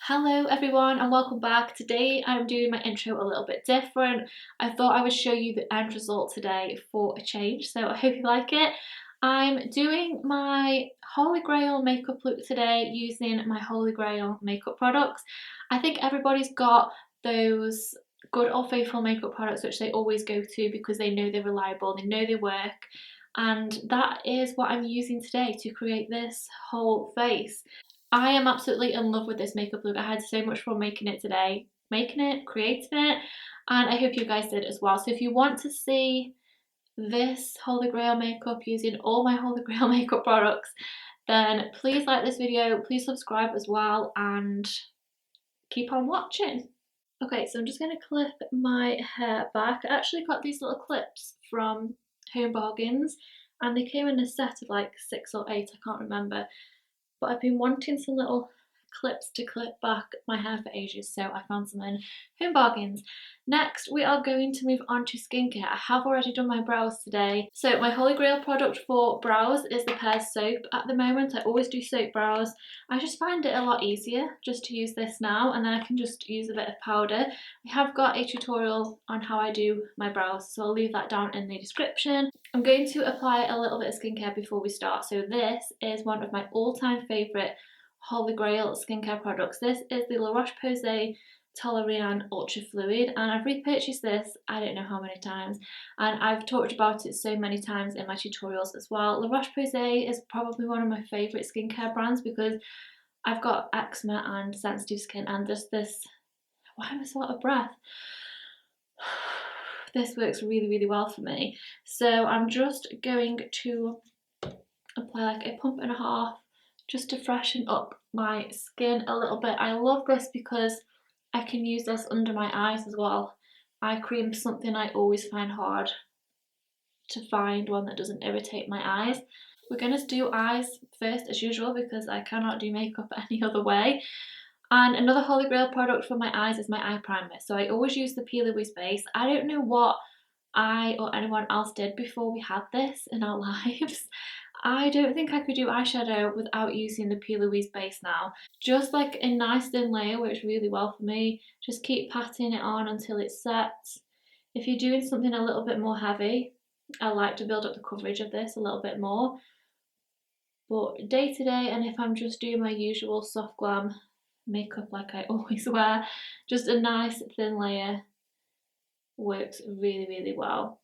Hello everyone and welcome back. Today I'm doing my intro a little bit different. I thought I would show you the end result today for a change, so I hope you like it. I'm doing my Holy Grail makeup look today using my Holy Grail makeup products. I think everybody's got those good or faithful makeup products which they always go to because they know they're reliable, they know they work, and that is what I'm using today to create this whole face. I am absolutely in love with this makeup look. I had so much fun making it today, creating it, and I hope you guys did as well. So if you want to see this Holy Grail makeup using all my Holy Grail makeup products, then please like this video, please subscribe as well, and keep on watching. Okay, so I'm just going to clip my hair back. I actually got these little clips from Home Bargains, and they came in a set of like 6 or 8, I can't remember. But I've been wanting some little clips to clip back my hair for ages, so I found some in Home Bargains. Next, we are going to move on to skincare. I have already done my brows today. So my Holy Grail product for brows is the Pear soap at the moment. I always do soap brows. I just find it a lot easier just to use this now, and then I can just use a bit of powder. I have got a tutorial on how I do my brows, so I'll leave that down in the description. I'm going to apply a little bit of skincare before we start. So this is one of my all-time favourite Holy Grail skincare products. This is the La Roche-Posay Toleriane Ultra Fluid, and I've repurchased this I don't know how many times, and I've talked about it so many times in my tutorials as well. La Roche-Posay is probably one of my favourite skincare brands because I've got eczema and sensitive skin, and just this, why am I so out of breath? This works really well for me. So I'm just going to apply like a pump and a half just to freshen up my skin a little bit. I love this because I can use this under my eyes as well. Eye cream is something I always find hard to find one that doesn't irritate my eyes. We're going to do eyes first as usual because I cannot do makeup any other way. And another Holy Grail product for my eyes is my eye primer. So I always use the P. Louise base. I don't know what I or anyone else did before we had this in our lives. I don't think I could do eyeshadow without using the P. Louise base now. Just like a nice thin layer works really well for me. Just keep patting it on until it sets. If you're doing something a little bit more heavy, I like to build up the coverage of this a little bit more. But day to day, and if I'm just doing my usual soft glam makeup like I always wear, just a nice thin layer works really well.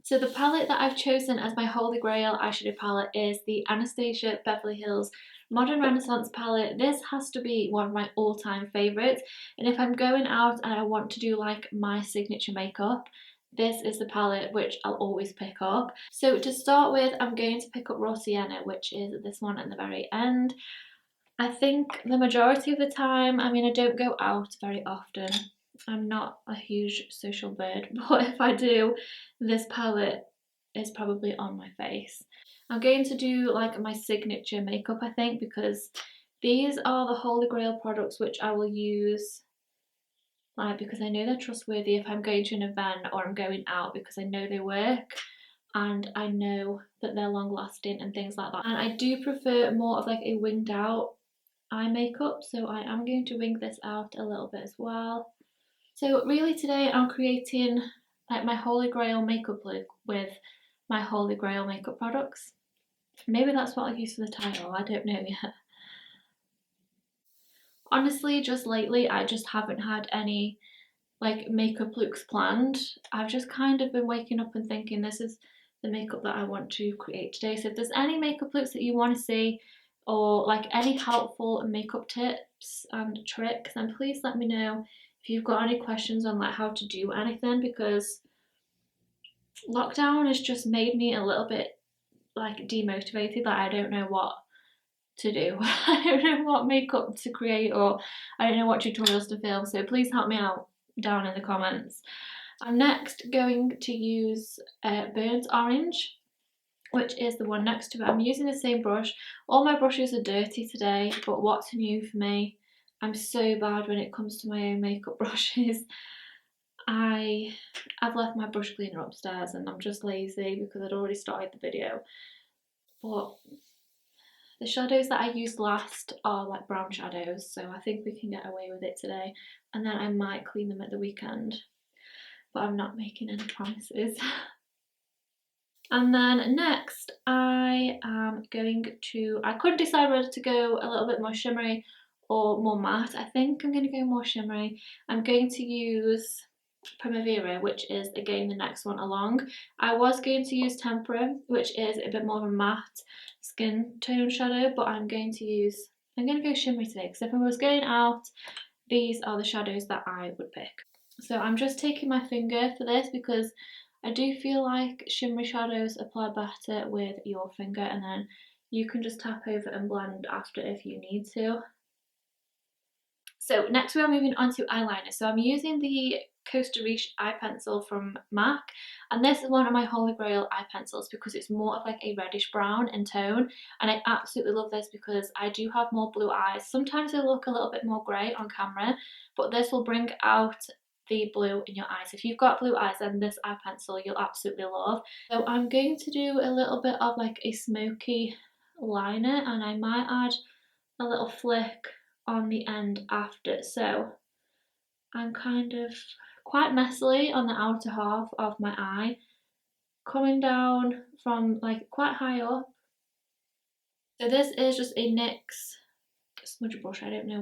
So the palette that I've chosen as my Holy Grail eyeshadow palette is the Anastasia Beverly Hills Modern Renaissance palette. This has to be one of my all-time favourites, and if I'm going out and I want to do like my signature makeup, this is the palette which I'll always pick up. So to start with, I'm going to pick up Raw Sienna, which is this one at the very end. I think the majority of the time, I mean, I don't go out very often. I'm not a huge social bird, but if I do, this palette is probably on my face. I'm going to do like my signature makeup, I think, because these are the Holy Grail products which I will use because I know they're trustworthy if I'm going to an event or I'm going out, because I know they work and I know that they're long lasting and things like that. And I do prefer more of like a winged out eye makeup, so I am going to wing this out a little bit as well. So really today I'm creating like my Holy Grail makeup look with my Holy Grail makeup products. Maybe that's what I'll use for the title, I don't know yet. Honestly, just lately I just haven't had any like makeup looks planned. I've just kind of been waking up and thinking this is the makeup that I want to create today. So if there's any makeup looks that you want to see, or like any helpful makeup tips and tricks, then please let me know. If you've got any questions on like how to do anything, because lockdown has just made me a little bit like demotivated, like I don't know what to do. I don't know what makeup to create, or I don't know what tutorials to film, so please help me out down in the comments. I'm next going to use Burnt Orange, which is the one next to it. I'm using the same brush. All my brushes are dirty today, but what's new for me? I'm so bad when it comes to my own makeup brushes. I've left my brush cleaner upstairs and I'm just lazy because I'd already started the video. But The shadows that I used last are like brown shadows, so I think we can get away with it today. And then I might clean them at the weekend, but I'm not making any promises. And then next I am going to, I couldn't decide whether to go a little bit more shimmery or more matte. I think I'm going to go more shimmery. I'm going to use Primavera, which is again the next one along. I was going to use Tempera, which is a bit more of a matte skin tone shadow, but I'm going to go shimmery today because if I was going out, these are the shadows that I would pick. So I'm just taking my finger for this because I do feel like shimmery shadows apply better with your finger, and then you can just tap over and blend after if you need to. So next we are moving on to eyeliner. So I'm using the Costa Riche eye pencil from MAC, and this is one of my holy grail eye pencils because it's more of like a reddish brown in tone, and I absolutely love this because I do have more blue eyes. Sometimes they look a little bit more grey on camera, but this will bring out the blue in your eyes. If you've got blue eyes, then this eye pencil you'll absolutely love. So I'm going to do a little bit of like a smoky liner, and I might add a little flick on the end after. So I'm kind of quite messily on the outer half of my eye, coming down from like quite high up. So this is just a NYX smudge brush. I don't know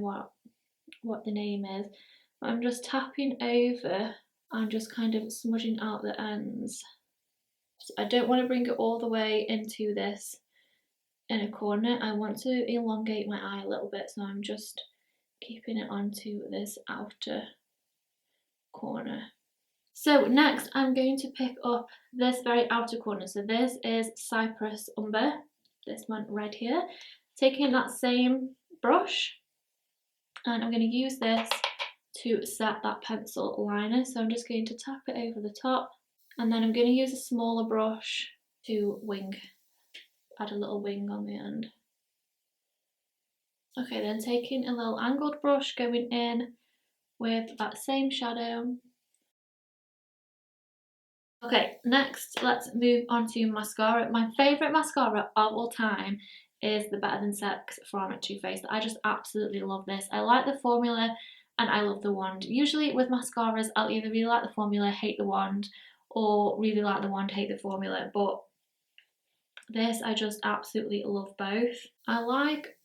what the name is, but I'm just tapping over and just kind of smudging out the ends. So I don't want to bring it all the way into this inner corner. I want to elongate my eye a little bit, so I'm just keeping it onto this outer corner. So next I'm going to pick up this very outer corner. So this is Cypress Umber, this one right here. Taking that same brush, and I'm going to use this to set that pencil liner. So I'm just going to tap it over the top, and then I'm going to use a smaller brush to add a little wing on the end. Okay, then taking a little angled brush, going in with that same shadow. Okay, next let's move on to mascara. My favourite mascara of all time is the Better Than Sex from Too Faced. I just absolutely love this. I like the formula and I love the wand. Usually with mascaras, I'll either really like the formula, hate the wand, or really like the wand, hate the formula. But this, I just absolutely love both. I like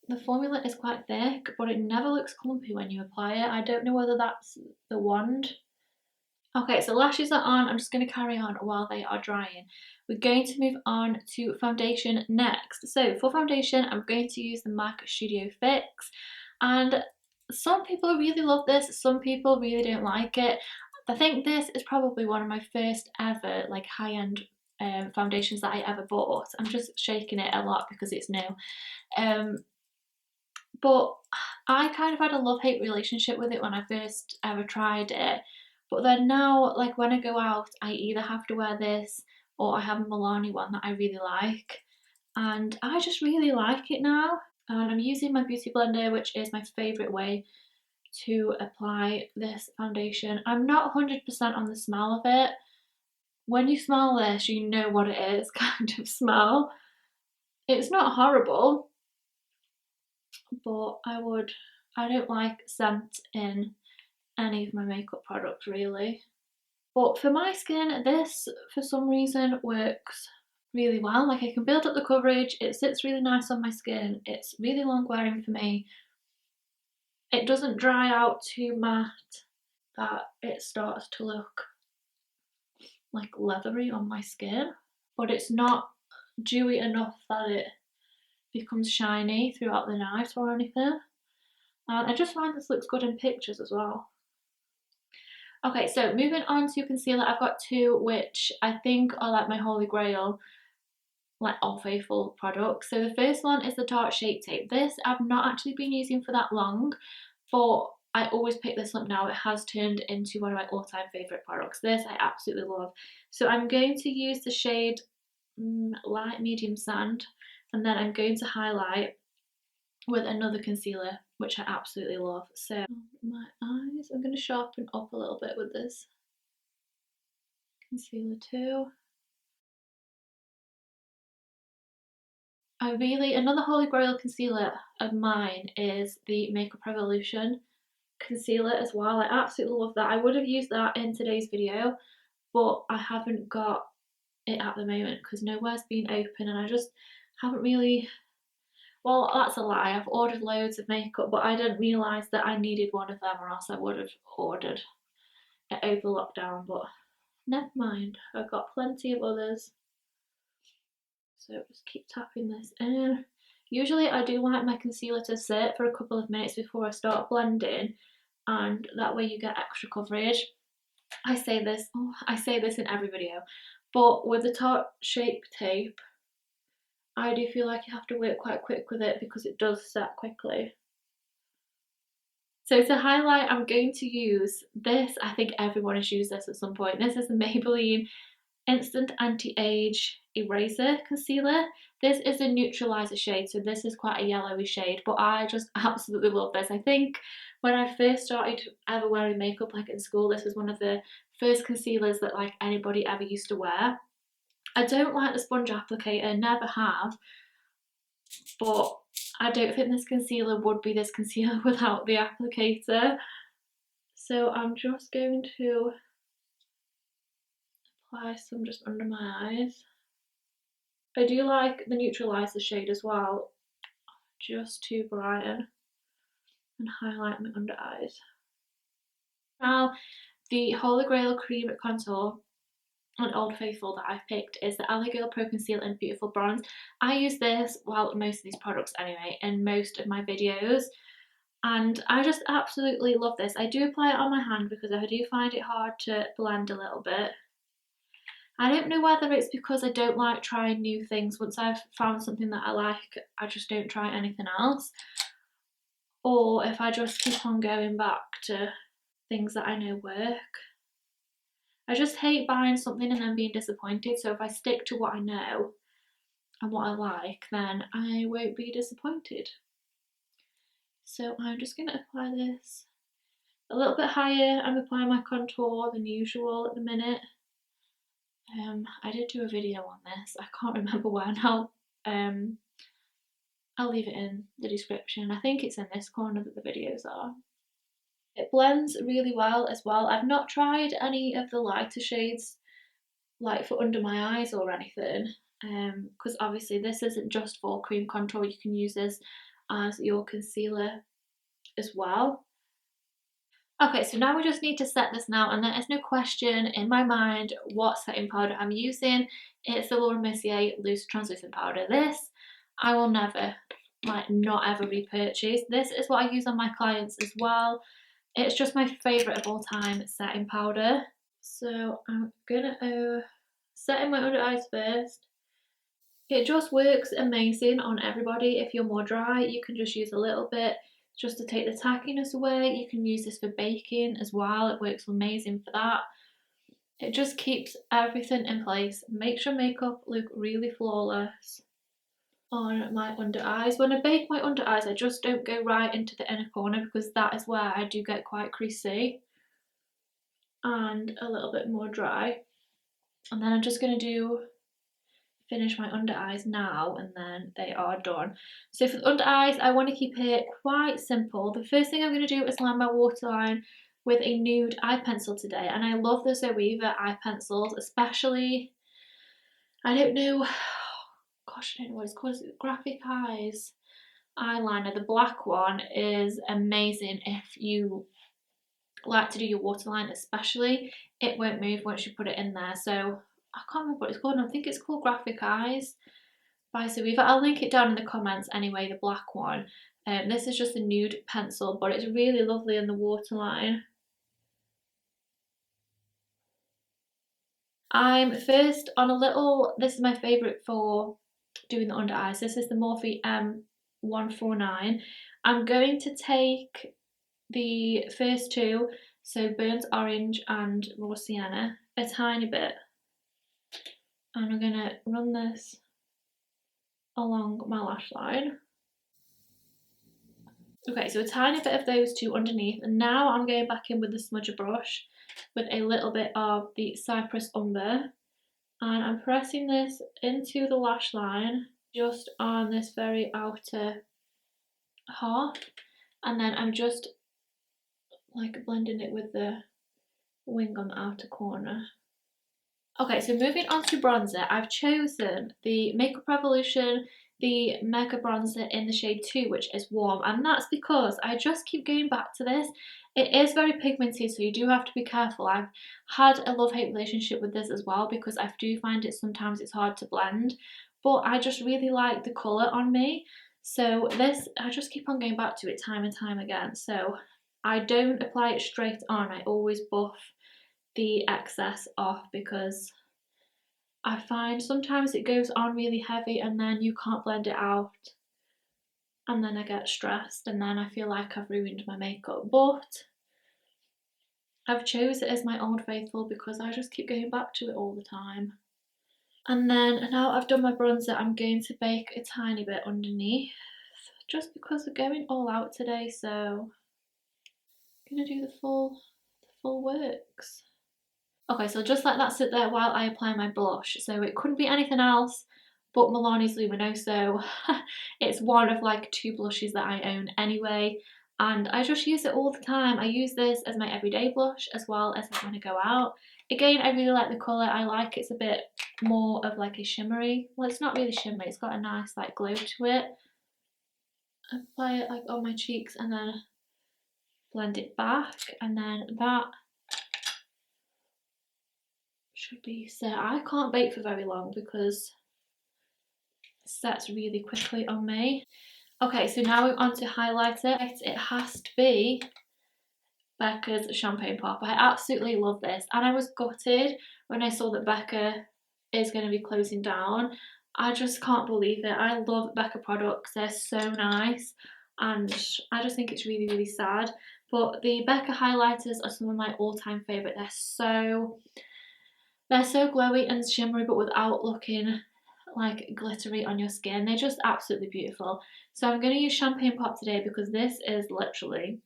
the formula is quite thick, but it never looks clumpy when you apply it. I don't know whether that's the wand. Okay, so lashes are on. I'm just going to carry on while they are drying. We're going to move on to foundation next. So for foundation, I'm going to use the MAC Studio Fix. And some people really love this, some people really don't like it. I think this is probably one of my first ever like high-end foundations that I ever bought. I'm just shaking it a lot because it's new. But I kind of had a love-hate relationship with it when I first ever tried it. But then now, like when I go out, I either have to wear this or I have a Milani one that I really like. And I just really like it now. And I'm using my beauty blender, which is my favourite way to apply this foundation. I'm not 100% on the smell of it. When you smell this, you know what it is kind of smell. It's not horrible, but I don't like scent in any of my makeup products really. But for my skin, this for some reason works really well. Like I can build up the coverage, it sits really nice on my skin, it's really long wearing for me. It doesn't dry out too matte that it starts to look like leathery on my skin, but it's not dewy enough that it becomes shiny throughout the night or anything. And I just find this looks good in pictures as well. Okay, so moving on to concealer, I've got two which I think are like my holy grail, like all faithful products. So the first one is the Tarte Shape Tape. This I've not actually been using for that long, but I always pick this up now. It has turned into one of my all-time favourite products. This I absolutely love. So I'm going to use the shade Light Medium Sand, and then I'm going to highlight with another concealer, which I absolutely love. So my eyes, I'm going to sharpen up a little bit with this concealer too. Another holy grail concealer of mine is the Makeup Revolution concealer as well. I absolutely love that. I would have used that in today's video, but I haven't got it at the moment because nowhere's been open and I just haven't really. Well, that's a lie. I've ordered loads of makeup, but I didn't realise that I needed one of them or else I would have ordered it over lockdown, but never mind. I've got plenty of others. So just keep tapping this in. Usually I do like my concealer to sit for a couple of minutes before I start blending, and that way you get extra coverage. I say this in every video, but with the Tarte Shape Tape, I do feel like you have to work quite quick with it because it does set quickly. So to highlight, I'm going to use this. I think everyone has used this at some point. This is the Maybelline Instant Anti-Age Eraser Concealer. This is a neutralizer shade, so this is quite a yellowy shade, but I just absolutely love this. I think when I first started ever wearing makeup, like in school, this was one of the first concealers that like anybody ever used to wear. I don't like the sponge applicator, never have, but I don't think this concealer would be this concealer without the applicator. So I'm just going to apply some just under my eyes. I do like the neutralizer shade as well, just to brighten and highlight my under eyes. Now, the Holy Grail Cream Contour on Old Faithful that I've picked is the Aloe Girl Pro Conceal in Beautiful Bronze. I use this, well, most of these products anyway, in most of my videos, and I just absolutely love this. I do apply it on my hand because I do find it hard to blend a little bit. I don't know whether it's because I don't like trying new things. Once I've found something that I like, I just don't try anything else. Or if I just keep on going back to things that I know work. I just hate buying something and then being disappointed. So if I stick to what I know and what I like, then I won't be disappointed. So I'm just going to apply this a little bit higher. I'm applying my contour than usual at the minute. I did do a video on this. I can't remember where now. I'll leave it in the description. I think it's in this corner that the videos are. It blends really well as well. I've not tried any of the lighter shades like for under my eyes or anything, because obviously this isn't just for cream contour. You can use this as your concealer as well. Okay, so now we just need to set this now, and there is no question in my mind what setting powder I'm using. It's the Laura Mercier Loose Translucent Powder. This I will never, like, not ever repurchase. This is what I use on my clients as well. It's just my favourite of all time setting powder. So I'm gonna set in my under eyes first. It just works amazing on everybody. If you're more dry, you can just use a little bit just to take the tackiness away. You can use this for baking as well. It works amazing for that. It just keeps everything in place, makes your makeup look really flawless on my under eyes. When I bake my under eyes, I just don't go right into the inner corner because that is where I do get quite creasy and a little bit more dry. And then I'm just going to finish my under eyes now, and then they are done. So for the under eyes, I want to keep it quite simple. The first thing I'm going to do is line my waterline with a nude eye pencil today, and I love the Zoeva eye pencils, especially, I don't know, gosh, I don't know what it's called, is it Graphic Eyes eyeliner? The black one is amazing if you like to do your waterline, especially. It won't move once you put it in there. So I can't remember what it's called. I think it's called Graphic Eyes by Zoeva. I'll link it down in the comments anyway, the black one. This is just a nude pencil, but it's really lovely in the waterline. I'm first on a little, this is my favourite for doing the under eyes. This is the Morphe M149. I'm going to take the first two, so burnt orange and raw sienna, a tiny bit, and I'm gonna run this along my lash line. Okay, so a tiny bit of those two underneath, and now I'm going back in with the smudger brush with a little bit of the Cypress Umber, and I'm pressing this into the lash line. just on this very outer half, and then I'm just like blending it with the wing on the outer corner. Okay, so moving on to bronzer, I've chosen the Makeup Revolution, the Mega Bronzer in the shade 2, which is warm, and that's because I just keep going back to this. It is very pigmented, so you do have to be careful. I've had a love-hate relationship with this as well because I do find it sometimes it's hard to blend, but I just really like the colour on me. So this, I just keep on going back to it time and time again. So I don't apply it straight on, I always buff the excess off because I find sometimes it goes on really heavy and then you can't blend it out, and then I get stressed and then I feel like I've ruined my makeup. But I've chose it as my Old Faithful because I just keep going back to it all the time. And then now I've done my bronzer, I'm going to bake a tiny bit underneath just because we're going all out today, so I'm gonna do the full works. Okay, so just let that sit there while I apply my blush. So it couldn't be anything else but Milani's Luminoso. It's one of like 2 blushes that I own anyway, and I just use it all the time. I use this as my everyday blush as well as when I go out. Again, I really like the colour. I like it's a bit more of like a shimmery. Well, it's not really shimmery. It's got a nice like glow to it. I apply it like on my cheeks and then blend it back, and then that should be set. I can't bake for very long because it sets really quickly on me. Okay, so now we're on to highlighter. It has to be Becca's Champagne Pop. I absolutely love this, and I was gutted when I saw that Becca is going to be closing down. I just can't believe it. I love Becca products, they're so nice, and I just think it's really, really sad. But the Becca highlighters are some of my all-time favourite. They're so glowy and shimmery, but without looking like glittery on your skin. They're just absolutely beautiful. So I'm going to use Champagne Pop today because this is literally,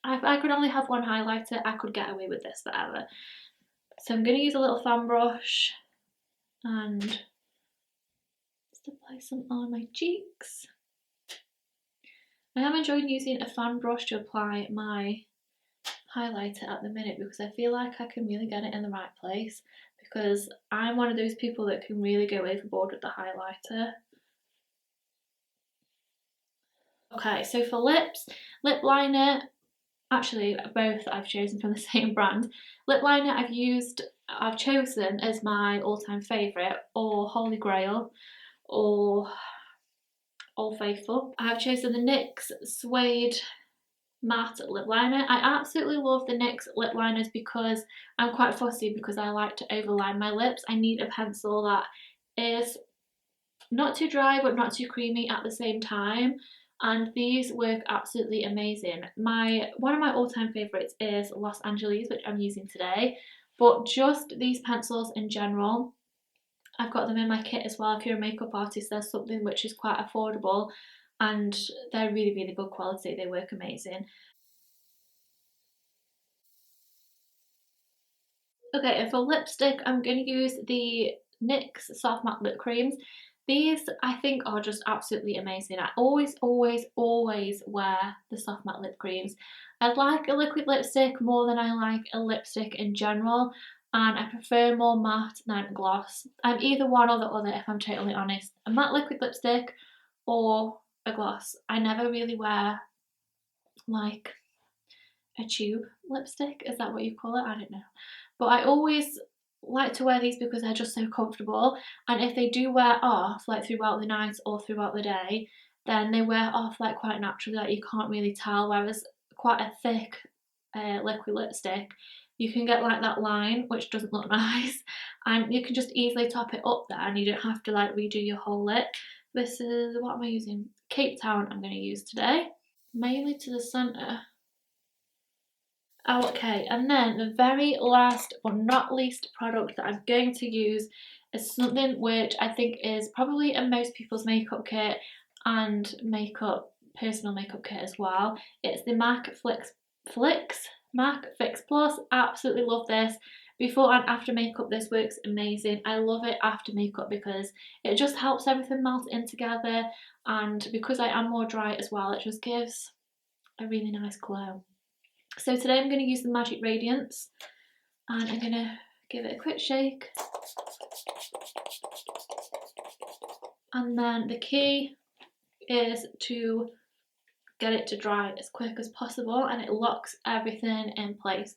if I could only have one highlighter, I could get away with this forever. So I'm going to use a little fan brush and just apply some on my cheeks. I am enjoying using a fan brush to apply my highlighter at the minute because I feel like I can really get it in the right place, because I'm one of those people that can really go overboard with the highlighter. Okay, so for lips, lip liner, actually both I've chosen from the same brand. Lip liner I've chosen as my all-time favourite, or Holy Grail, or Old Faithful. I've chosen the NYX Suede matte lip liner. I absolutely love the NYX lip liners because I'm quite fussy because I like to overline my lips. I need a pencil that is not too dry but not too creamy at the same time, and these work absolutely amazing. One of my all-time favourites is Los Angeles, which I'm using today, but just these pencils in general, I've got them in my kit as well. If you're a makeup artist, there's something which is quite affordable and they're really, really good quality. They work amazing. Okay, and for lipstick, I'm going to use the NYX Soft Matte Lip Creams. These, I think, are just absolutely amazing. I always, always, always wear the Soft Matte Lip Creams. I like a liquid lipstick more than I like a lipstick in general, and I prefer more matte than gloss. I'm either one or the other, if I'm totally honest. A matte liquid lipstick or a gloss. I never really wear, like, a tube lipstick. Is that what you call it? I don't know. But I always like to wear these because they're just so comfortable, and if they do wear off like throughout the night or throughout the day, then they wear off like quite naturally, like you can't really tell, whereas quite a thick liquid lipstick, you can get like that line which doesn't look nice, and you can just easily top it up there and you don't have to like redo your whole lip. This is, what am I using? Cape Town I'm going to use today, mainly to the centre. Okay, and then the very last but not least product that I'm going to use is something which I think is probably in most people's makeup kit and personal makeup kit as well. It's the MAC Fix Plus. Absolutely love this before and after makeup, this works amazing. I love it after makeup because it just helps everything melt in together, and because I am more dry as well, it just gives a really nice glow. So today I'm going to use the Magic Radiance, and I'm going to give it a quick shake. And then the key is to get it to dry as quick as possible, and it locks everything in place.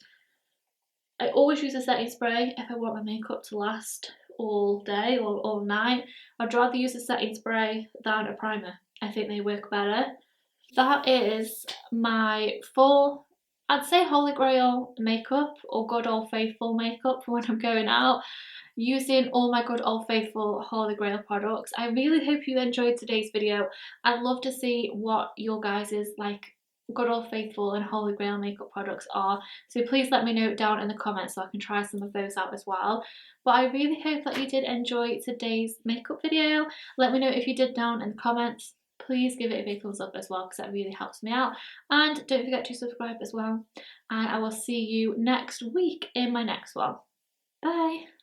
I always use a setting spray if I want my makeup to last all day or all night. I'd rather use a setting spray than a primer. I think they work better. That is my full, I'd say Holy Grail makeup, or good old faithful makeup for when I'm going out, using all my good old faithful Holy Grail products. I really hope you enjoyed today's video. I'd love to see what your guys's like good old faithful and Holy Grail makeup products are, so please let me know down in the comments so I can try some of those out as well. But I really hope that you did enjoy today's makeup video. Let me know if you did down in the comments. Please give it a big thumbs up as well because that really helps me out, and don't forget to subscribe as well, and I will see you next week in my next one. Bye.